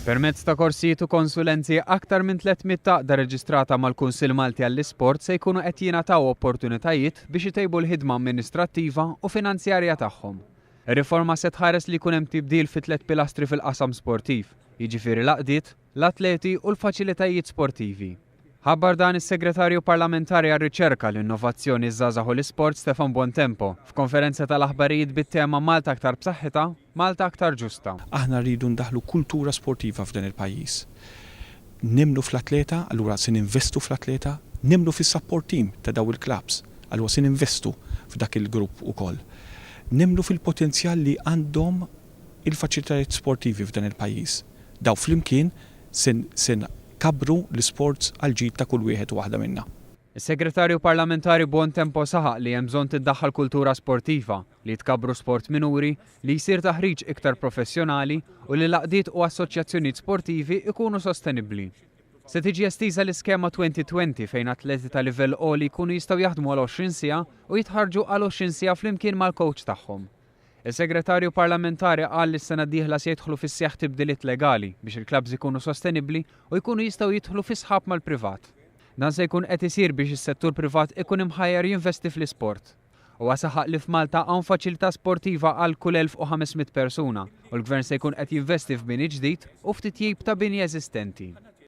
Permezz ta' korsijiet u konsulenzi aktar minn 300 taqda reġistrata mal-Kunsill Malti għall-Isport se jkunu qed jingħataw opportunitajiet biex itejbu l-ħidma amministrattiva u finanzjarja tagħhom. Ir-riforma se tħares li jkun hemm tibdil fi 3 pilastri fil-qasam sportiv, jiġifieri l-għaqdiet, l-atleti u l-faċilitajiet sportivi. Ħabbar dan is-Segretarju Parlamentari għar-Riċerka, l-Innovazzjoni, iż-Żgħażagħ u l-Isport Stefan Bontempo f'konferenza tal-aħbarijiet bit-tema Malta aktar b'saħħitha, Malta aktar ġusta. Aħna rridu ndaħlu kultura sportiva f'dan il-pajjiż. Nimnu fl-atleta, allura se ninvestu fl-atleta, nimnu fis-support team ta' daw il-klabs, allura se ninvestu f'dak il-grupp ukoll. Nimnu fil-potenzjal li għandhom il-faċilitajiet sportivi f'dan il-pajjiż. Daw flimkien sen kabru l-sports għal-ġid ta' kull wieħed u waħda minna. Is-Segretarju Parlamentari Bontempo saħaq li hemm bżonn tiddaħħal kultura sportiva li tkabru sport minuri, li jsir taħriġ iktar professjonali u li l-għaqdiet u assoċjazzjonijiet sportivi ikunu sostenibbli. Se tiġi estiża l-iskema 2020 fejn atleti ta' livell għoli jkunu jistgħu jaħdmu għal 20 siegħa u jitħarġu għal 20 siegħa flimkien mal-coach tagħhom. Il-Segretarju Parlamentari qal li s-sena d-dieħla se jidħlu fis-seħħ tibdiliet legali biex il-klabs ikunu sostenibbli u jkunu jistgħu jidħlu fis-sħab mal-privat. Dan se jkun qed isir biex is-settur privat ikun imħajjar jinvesti fl-isport. Huwa saħaq li f'Malta hawn faċilità sportiva għal kull 1500 persuna u l-Gvern se jkun qed jinvesti f'bini ġdid u ftitjib ta' bini eżistenti.